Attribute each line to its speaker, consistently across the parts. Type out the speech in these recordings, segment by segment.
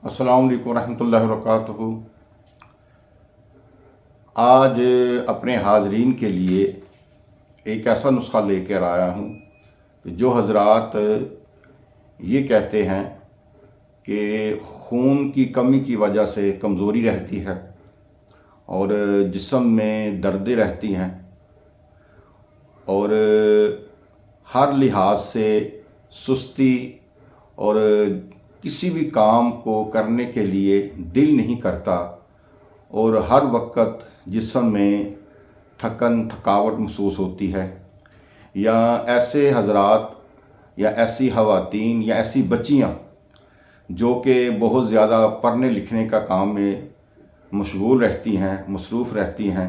Speaker 1: अस्सलाम वालेकुम रहमतुल्लाहि व बरकातुहू। आज अपने हाज़रीन के लिए एक ऐसा नुस्खा लेकर आया हूँ कि जो हज़रात ये कहते हैं कि खून की कमी की वजह से कमज़ोरी रहती है और जिस्म में दर्दें रहती हैं और हर लिहाज से सुस्ती और किसी भी काम को करने के लिए दिल नहीं करता और हर वक्त जिस्म में थकावट महसूस होती है, या ऐसे हज़रात या ऐसी ख़वातीन या ऐसी बच्चियाँ जो कि बहुत ज़्यादा पढ़ने लिखने का काम में मशगूल रहती हैं, मसरूफ़ रहती हैं,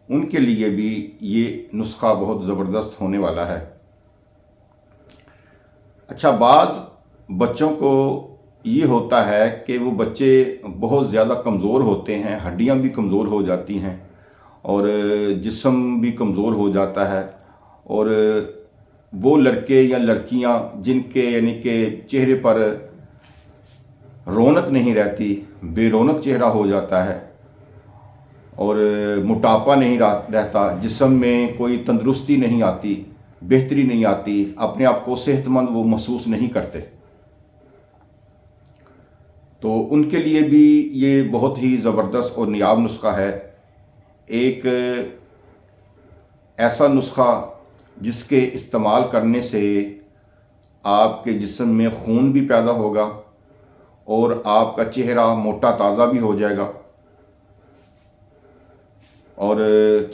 Speaker 1: उनके लिए भी ये नुस्खा बहुत ज़बरदस्त होने वाला है। अच्छा, बाज़ बच्चों को ये होता है कि वो बच्चे बहुत ज़्यादा कमज़ोर होते हैं, हड्डियां भी कमज़ोर हो जाती हैं और जिस्म भी कमज़ोर हो जाता है, और वो लड़के या लड़कियां जिनके यानी कि चेहरे पर रौनक नहीं रहती, बेरौनक चेहरा हो जाता है और मोटापा नहीं रहता, जिस्म में कोई तंदुरुस्ती नहीं आती, बेहतरी नहीं आती, अपने आप को सेहतमंद वो महसूस नहीं करते, तो उनके लिए भी ये बहुत ही ज़बरदस्त और नायाब नुस्खा है। एक ऐसा नुस्खा जिसके इस्तेमाल करने से आपके जिस्म में खून भी पैदा होगा और आपका चेहरा मोटा ताज़ा भी हो जाएगा और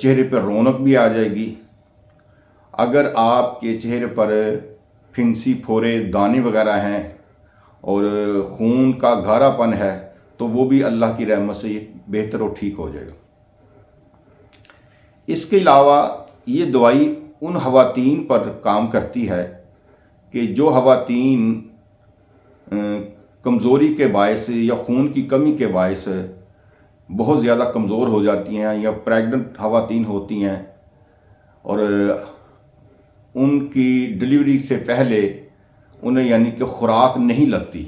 Speaker 1: चेहरे पर रौनक भी आ जाएगी। अगर आपके चेहरे पर फिंसी, फोरे, दाने वगैरह हैं और खून का गाढ़ापन है तो वो भी अल्लाह की रहमत से बेहतर और ठीक हो जाएगा। इसके अलावा ये दवाई उन ख़वातीन पर काम करती है कि जो ख़वातीन कमज़ोरी के बायस या खून की कमी के बायस बहुत ज़्यादा कमज़ोर हो जाती हैं या प्रेग्नेंट ख़वातीन होती हैं और उनकी डिलीवरी से पहले उन्हें यानी कि खुराक नहीं लगती,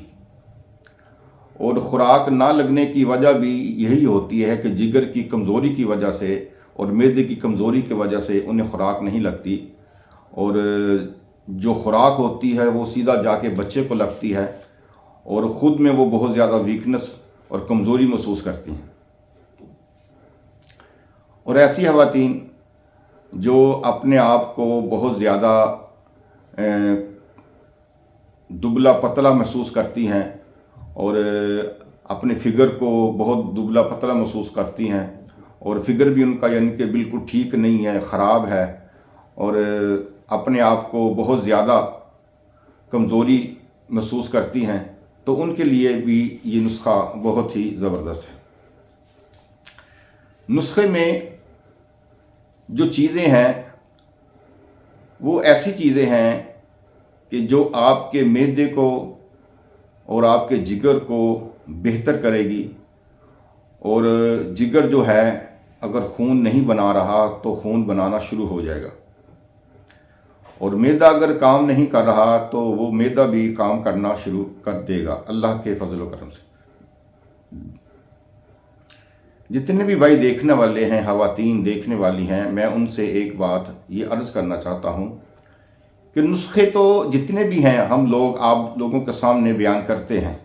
Speaker 1: और ख़ुराक ना लगने की वजह भी यही होती है कि जिगर की कमज़ोरी की वजह से और मैदे की कमज़ोरी की वजह से उन्हें खुराक नहीं लगती, और जो खुराक होती है वो सीधा जाके बच्चे को लगती है और ख़ुद में वो बहुत ज़्यादा वीकनेस और कमज़ोरी महसूस करती हैं। और ऐसी ख़वातीन जो अपने आप को बहुत ज़्यादा दुबला पतला महसूस करती हैं और अपने फिगर को बहुत दुबला पतला महसूस करती हैं और फिगर भी उनका यानी कि बिल्कुल ठीक नहीं है, ख़राब है, और अपने आप को बहुत ज़्यादा कमज़ोरी महसूस करती हैं, तो उनके लिए भी ये नुस्खा बहुत ही ज़बरदस्त है। नुस्खे में जो चीज़ें हैं वो ऐसी चीज़ें हैं कि जो आपके मैदे को और आपके जिगर को बेहतर करेगी, और जिगर जो है अगर खून नहीं बना रहा तो खून बनाना शुरू हो जाएगा, और मैदा अगर काम नहीं कर रहा तो वो मैदा भी काम करना शुरू कर देगा अल्लाह के फजल व करम से। जितने भी भाई देखने वाले हैं, ख़वातीन देखने वाली हैं, मैं उनसे एक बात ये अर्ज़ करना चाहता हूँ कि नुस्खे तो जितने भी हैं हम लोग आप लोगों के सामने बयान करते हैं,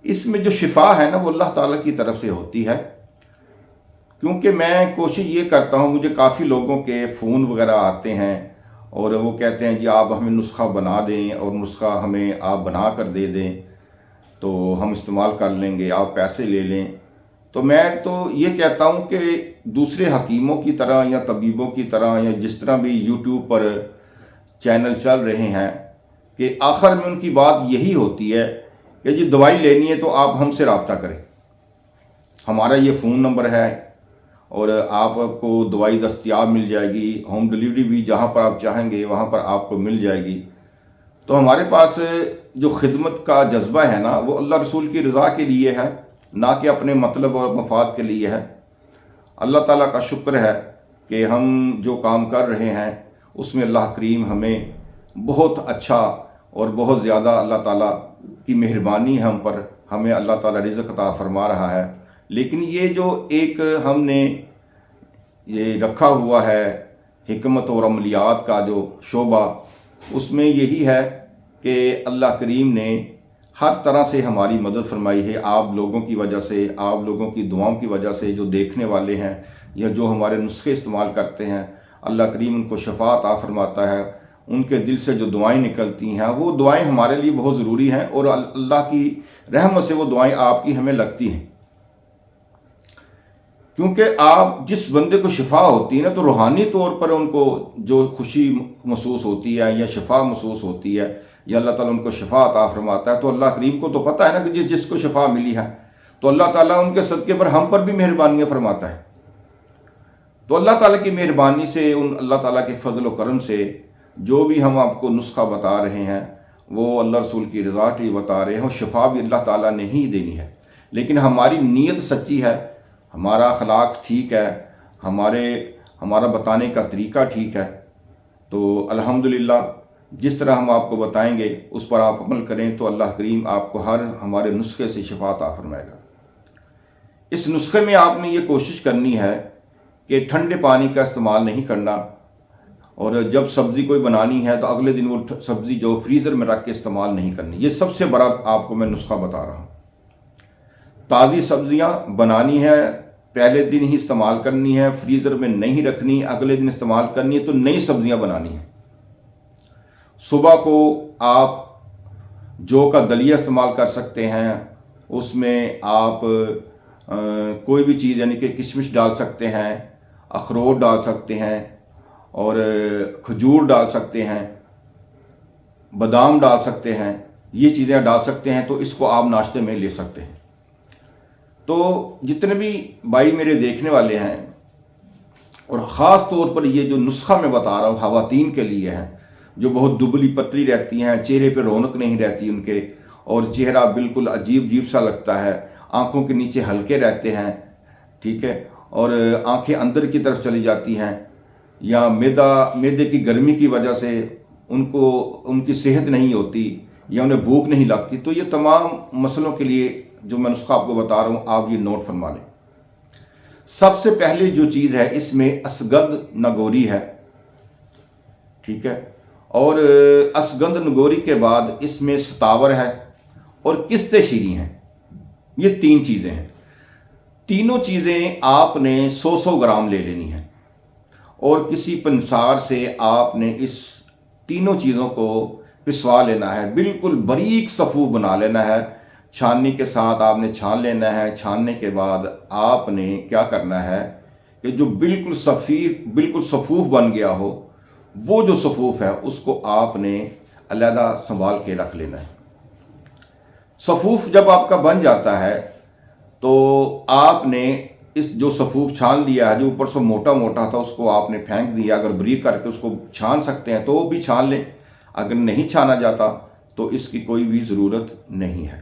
Speaker 1: इसमें जो शिफा है ना वो अल्लाह ताला की तरफ से होती है। क्योंकि मैं कोशिश ये करता हूँ, मुझे काफ़ी लोगों के फ़ोन वगैरह आते हैं और वो कहते हैं जी आप हमें नुस्खा बना दें और नुस्खा हमें आप बना कर दे दें तो हम इस्तेमाल कर लेंगे, आप पैसे ले लें। तो मैं तो ये कहता हूँ कि दूसरे हकीमों की तरह या तबीबों की तरह या जिस तरह भी यूट्यूब पर चैनल चल रहे हैं कि आखिर में उनकी बात यही होती है कि जी दवाई लेनी है तो आप हमसे रब्ता करें, हमारा ये फ़ोन नंबर है और आपको दवाई दस्तयाब मिल जाएगी, होम डिलीवरी भी जहाँ पर आप चाहेंगे वहाँ पर आपको मिल जाएगी। तो हमारे पास जो खिदमत का जज्बा है ना वो अल्लाह रसूल की रज़ा के लिए है, ना कि अपने मतलब और मफाद के लिए है। अल्लाह ताला का शुक्र है कि हम जो काम कर रहे हैं उसमें अल्लाह करीम हमें बहुत अच्छा और बहुत ज़्यादा अल्लाह ताला की मेहरबानी है हम पर ہمیں اللہ تعالیٰ رزق عطا فرما رہا ہے، لیکن یہ جو ایک ہم نے یہ رکھا ہوا ہے حکمت اور عملیات کا جو شعبہ، اس میں یہی ہے کہ اللہ کریم نے ہر طرح سے ہماری مدد فرمائی ہے۔ آپ لوگوں کی وجہ سے، آپ لوگوں کی دعاؤں کی وجہ سے، جو دیکھنے والے ہیں یا جو ہمارے نسخے استعمال کرتے ہیں، اللہ کریم ان کو شفا عطا فرماتا ہے۔ ان کے دل سے جو دعائیں نکلتی ہیں وہ دعائیں ہمارے لیے بہت ضروری ہیں، اور اللہ کی رحمت سے وہ دعائیں آپ کی ہمیں لگتی ہیں، کیونکہ آپ جس بندے کو شفا ہوتی ہے نا، تو روحانی طور پر ان کو جو خوشی محسوس ہوتی ہے یا شفا محسوس ہوتی ہے یا اللہ تعالیٰ ان کو شفا عطا فرماتا ہے، تو اللہ کریم کو تو پتہ ہے نا کہ جس کو شفا ملی ہے، تو اللہ تعالیٰ ان کے صدقے پر ہم پر بھی مہربانیاں فرماتا ہے۔ تو اللہ تعالیٰ کی مہربانی سے، ان اللہ تعالیٰ کے فضل و کرم سے جو بھی ہم آپ کو نسخہ بتا رہے ہیں وہ اللہ رسول کی رضا کے لیے بتا رہے ہیں، اور شفا بھی اللہ تعالیٰ نے ہی دینی ہے، لیکن ہماری نیت سچی ہے، ہمارا اخلاق ٹھیک ہے، ہمارا بتانے کا طریقہ ٹھیک ہے، تو الحمدللہ جس طرح ہم آپ کو بتائیں گے اس پر آپ عمل کریں تو اللہ کریم آپ کو ہر ہمارے نسخے سے شفا عطا فرمائے گا۔ اس نسخے میں آپ نے یہ کوشش کرنی ہے کہ ٹھنڈے پانی کا استعمال نہیں کرنا، اور جب سبزی کوئی بنانی ہے تو اگلے دن وہ سبزی جو فریزر میں رکھ کے استعمال نہیں کرنی۔ یہ سب سے بڑا آپ کو میں نسخہ بتا رہا ہوں۔ تازی سبزیاں بنانی ہے، پہلے دن ہی استعمال کرنی ہے، فریزر میں نہیں رکھنی، اگلے دن استعمال کرنی ہے، تو نئی سبزیاں بنانی ہیں۔ صبح کو آپ جو کا دلیہ استعمال کر سکتے ہیں، اس میں آپ کوئی بھی چیز یعنی کہ کشمش ڈال سکتے ہیں، اخروٹ ڈال سکتے ہیں، اور کھجور ڈال سکتے ہیں، بادام ڈال سکتے ہیں، یہ چیزیں ڈال سکتے ہیں، تو اس کو آپ ناشتے میں لے سکتے ہیں۔ تو جتنے بھی بھائی میرے دیکھنے والے ہیں، اور خاص طور پر یہ جو نسخہ میں بتا رہا ہوں خواتین کے لیے ہے، جو بہت دبلی پتلی رہتی ہیں، چہرے پہ رونق نہیں رہتی ان کے، اور چہرہ بالکل عجیب عجیب سا لگتا ہے، آنکھوں کے نیچے ہلکے رہتے ہیں، ٹھیک ہے، اور آنکھیں اندر کی طرف چلی جاتی ہیں، یا میدے کی گرمی کی وجہ سے ان کی صحت نہیں ہوتی، یا انہیں بھوک نہیں لگتی، تو یہ تمام مسئلوں کے لیے جو میں نسخہ آپ کو بتا رہا ہوں آپ یہ نوٹ فرما لیں۔ سب سے پہلے جو چیز ہے اس میں اسگند نگوری ہے، ٹھیک ہے، اور اسگند نگوری کے بعد اس میں ستاور ہے اور قسط شیریں ہیں۔ یہ 3 چیزیں ہیں۔ تینوں چیزیں آپ نے 100 گرام لے لینی ہیں، اور کسی پنسار سے آپ نے اس تینوں چیزوں کو پسوا لینا ہے، بالکل باریک صفوف بنا لینا ہے، چھاننی کے ساتھ آپ نے چھان لینا ہے۔ چھاننے کے بعد آپ نے کیا کرنا ہے کہ جو بالکل صفوف بن گیا ہو، وہ جو صفوف ہے اس کو آپ نے علیحدہ سنبھال کے رکھ لینا ہے۔ صفوف جب آپ کا بن جاتا ہے تو آپ نے اس جو صفوف چھان لیا ہے، جو اوپر سے موٹا موٹا تھا، اس کو آپ نے پھینک دیا۔ اگر بریک کر کے اس کو چھان سکتے ہیں تو وہ بھی چھان لیں، اگر نہیں چھانا جاتا تو اس کی کوئی بھی ضرورت نہیں ہے۔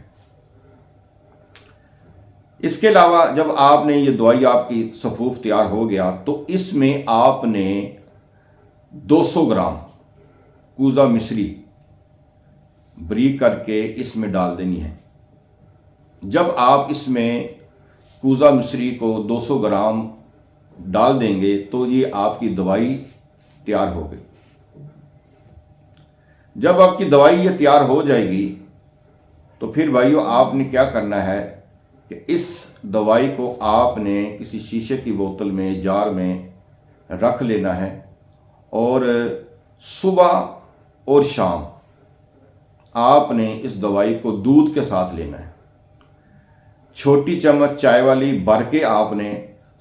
Speaker 1: اس کے علاوہ جب آپ نے یہ دوائی آپ کی صفوف تیار ہو گیا تو اس میں آپ نے 200 گرام کوزہ مصری بریک کر کے اس میں ڈال دینی ہے۔ جب آپ اس میں کوزہ مصری کو 200 گرام ڈال دیں گے تو یہ آپ کی دوائی تیار ہو گئی۔ جب آپ کی دوائی یہ تیار ہو جائے گی تو پھر بھائیو آپ نے کیا کرنا ہے کہ اس دوائی کو آپ نے کسی شیشے کی بوتل میں، جار میں رکھ لینا ہے، اور صبح اور شام آپ نے اس دوائی کو دودھ کے ساتھ لینا ہے۔ چھوٹی چمچ چائے والی بھر کے آپ نے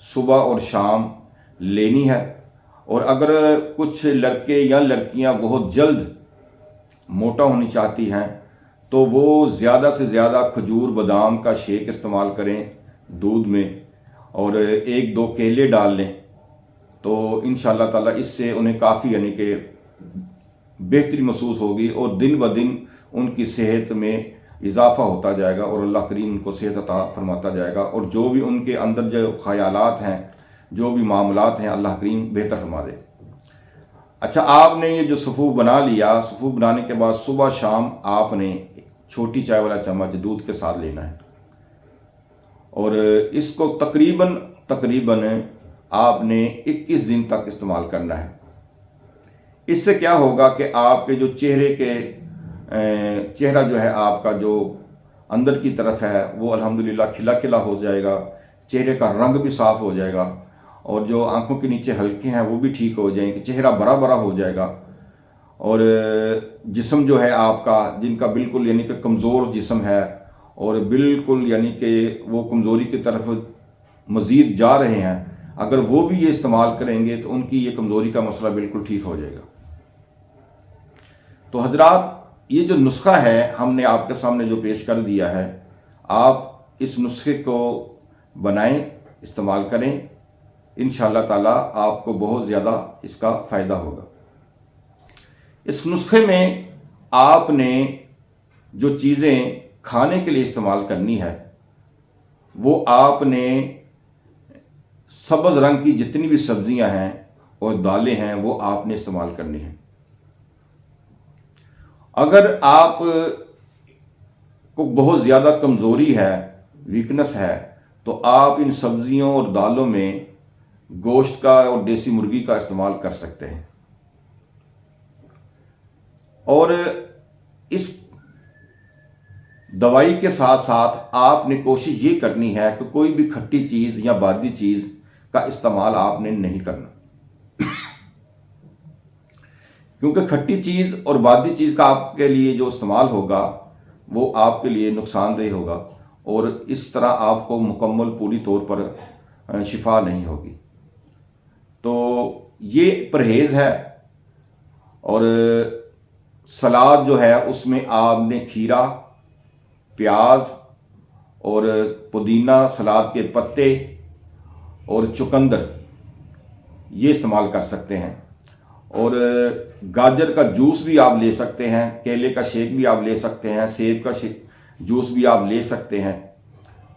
Speaker 1: صبح اور شام لینی ہے۔ اور اگر کچھ لڑکے یا لڑکیاں بہت جلد موٹا ہونی چاہتی ہیں تو وہ زیادہ سے زیادہ کھجور بادام کا شیک استعمال کریں دودھ میں، اور 1-2 کیلے ڈال لیں، تو انشاءاللہ تعالیٰ اس سے انہیں کافی یعنی کہ بہتری محسوس ہوگی، اور دن بدن ان کی صحت میں اضافہ ہوتا جائے گا، اور اللہ کریم ان کو صحت عطا فرماتا جائے گا، اور جو بھی ان کے اندر جو خیالات ہیں، جو بھی معاملات ہیں، اللہ کریم بہتر فرما دے۔ اچھا، آپ نے یہ جو صفوف بنا لیا، صفوف بنانے کے بعد صبح شام آپ نے छोटी चाय वाला चम्मच दूध के साथ लेना है। और इसको तकरीबन आपने 21 दिन तक इस्तेमाल करना है। इससे क्या होगा कि आपके जो चेहरा जो है आपका जो अंदर की तरफ है वो अल्हम्दुलिल्लाह खिला खिला हो जाएगा, चेहरे का रंग भी साफ़ हो जाएगा, और जो आंखों के नीचे हल्के हैं वो भी ठीक हो जाएंगे, चेहरा बड़ा बड़ा हो जाएगा। और जिस्म जो है आपका, जिनका बिल्कुल यानी कि कमज़ोर जिस्म है और बिल्कुल यानी कि वो कमज़ोरी की तरफ मज़ीद जा रहे हैं, अगर वो भी ये इस्तेमाल करेंगे तो उनकी ये कमज़ोरी का मसला बिल्कुल ठीक हो जाएगा। तो हजरात, ये जो नुस्खा है हमने आपके सामने जो पेश कर दिया है, आप इस नुस्खे को बनाएं, इस्तेमाल करें, इंशाअल्लाह ताला आपको बहुत ज़्यादा इसका फ़ायदा होगा। इस नुस्खे में आपने जो चीज़ें खाने के लिए इस्तेमाल करनी है वो आपने सब्ज़ रंग की जितनी भी सब्ज़ियां हैं और दालें हैं वो आपने इस्तेमाल करनी है। अगर आप को बहुत ज़्यादा कमज़ोरी है, वीकनेस है, तो आप इन सब्ज़ियों और दालों में गोश्त का और देसी मुर्गी का इस्तेमाल कर सकते हैं। और इस दवाई के साथ साथ आपने कोशिश ये करनी है कि कोई भी खट्टी चीज़ या बादी चीज़ का इस्तेमाल आपने नहीं करना, क्योंकि खट्टी चीज़ और बादी चीज़ का आपके लिए जो इस्तेमाल होगा वो आपके लिए नुकसानदेह होगा और इस तरह आपको मुकम्मल पूरी तौर पर शिफा नहीं होगी। तो ये परहेज़ है। और सलाद जो है उसमें आपने खीरा, प्याज और पुदीना, सलाद के पत्ते और चुकंदर ये इस्तेमाल कर सकते हैं। और गाजर का जूस भी आप ले सकते हैं, केले का शेक भी आप ले सकते हैं, सेब का जूस भी आप ले सकते हैं।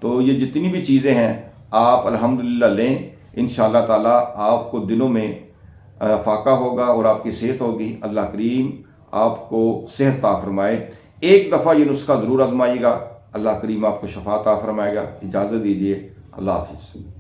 Speaker 1: तो ये जितनी भी चीज़ें हैं आप अल्हम्दुलिल्लाह लें, इंशाअल्लाह ताला आपको दिनों में फाका होगा और आपकी सेहत होगी। अल्लाह करीम आपको सेहत अता फरमाए। एक दफ़ा ये नुस्खा ज़रूर आजमाइएगा, अल्लाह करीम आपको शफा अता फरमाएगा। इजाज़त दीजिए, अल्लाह हाफ़िज़।